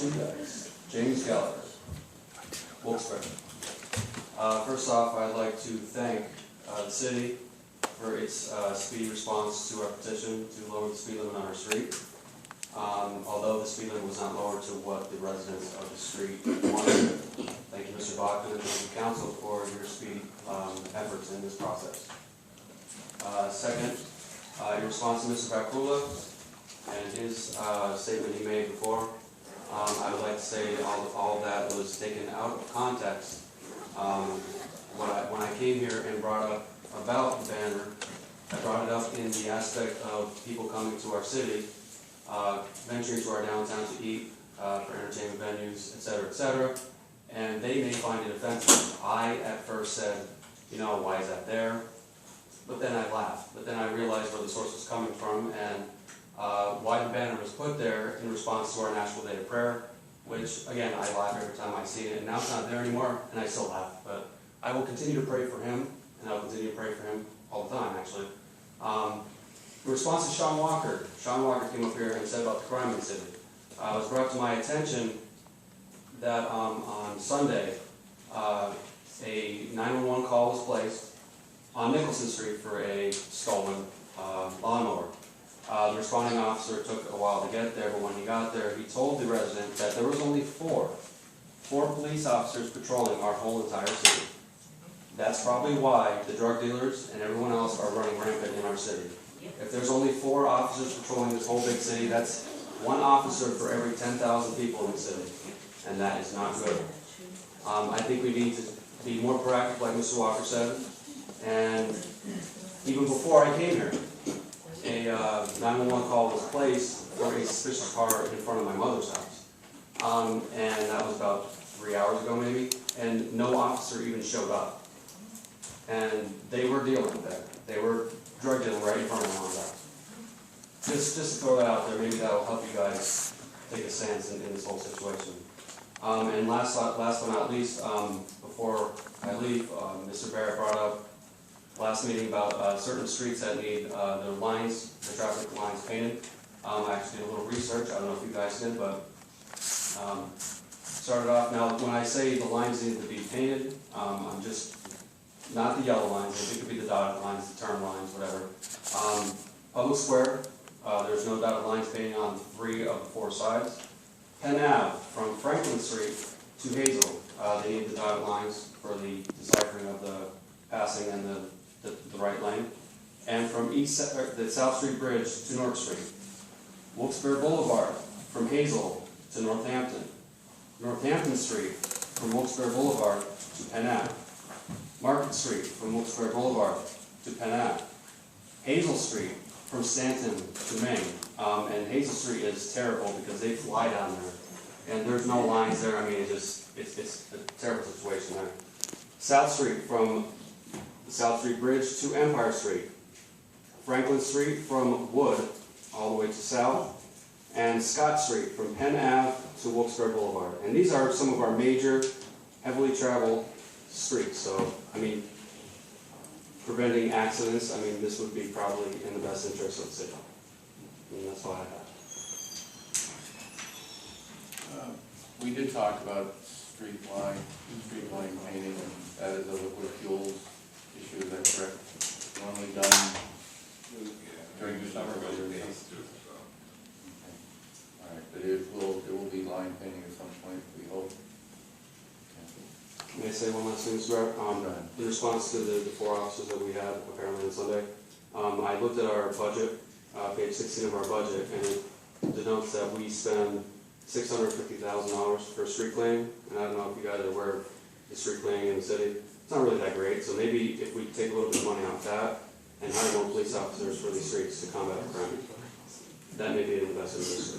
you guys. James Gallagher, Wilkes-Barre. First off, I'd like to thank the city for its speedy response to our petition to lower the speed limit on our street. Although the speed limit was not lowered to what the residents of the street wanted. Thank you, Mr. Vacula, and thank you, Council, for your speedy efforts in this process. Second, in response to Mr. Vacula and his statement he made before, I would like to say all of that was taken out of context. When I came here and brought up about the banner, I brought it up in the aspect of people coming to our city, venturing to our downtown to eat, for entertainment venues, etc., and they may find it offensive. I at first said, you know, why is that there? But then I laughed. But then I realized where the source was coming from and why the banner was put there in response to our National Day of Prayer, which, again, I laugh every time I see it, and now it's not there anymore, and I still laugh. But I will continue to pray for him, and I will continue to pray for him all the time, actually. In response to Sean Walker came up here and said about the crime in the city. It was brought to my attention that on Sunday, a 911 call was placed on Nicholson Street for a stolen lawnmower. The responding officer took a while to get there, but when he got there, he told the resident that there was only four police officers patrolling our whole entire city. That's probably why the drug dealers and everyone else are running rampant in our city. If there's only 4 officers patrolling this whole big city, that's 1 officer for every 10,000 people in the city, and that is not good. I think we need to be more proactive, like Mr. Walker said, and even before I came here, a 911 call was placed for a suspicious car in front of my mother's house, and that was about 3 hours ago maybe, and no officer even showed up, and they were dealing with that. They were drug dealing right in front of my mom's house. Just to throw that out there, maybe that will help you guys take a stance in this whole situation. And last but not least, before I leave, Mr. Barrett brought up last meeting about certain streets that need their lines, the traffic lines painted. I actually did a little research. I don't know if you guys did, but started off. Now, when I say the lines need to be painted, I'm just not the yellow lines. It could be the dotted lines, the turn lines, whatever. Public Square, there's no dotted lines painted on 3 of the 4 sides. Penn Ave, from Franklin Street to Hazel, they need the dotted lines for the deciphering of the passing and the right lane. And from the South Street Bridge to North Street. Wilkes-Barre Boulevard, from Hazel to Northampton. Northampton Street, from Wilkes-Barre Boulevard to Penn Ave. Market Street, from Wilkes-Barre Boulevard to Penn Ave. Hazel Street, from Stanton to Maine. And Hazel Street is terrible because they fly down there. And there's no lines there. I mean, it's a terrible situation there. South Street, from the South Street Bridge to Empire Street. Franklin Street, from Wood all the way to South. And Scott Street, from Penn Ave to Wilkes-Barre Boulevard. And these are some of our major, heavily traveled streets. So, I mean, preventing accidents, I mean, this would be probably in the best interest of the city. And that's all I have. We did talk about street line painting, and that is a liquid fuels issue, is that correct? Normally done during the summer. Alright, but it will be line painting at some point, we hope. May I say one last thing, Mr. Barrett? In response to the 4 officers that we had apparently on Sunday, I looked at our budget, page 16 of our budget, and it denotes that we spend $650,000 for street cleaning. And I don't know if you guys are aware of the street cleaning in the city. It's not really that great, so maybe if we take a little bit of money off that and hire more police officers for these streets to combat crime, that may be in the best interest.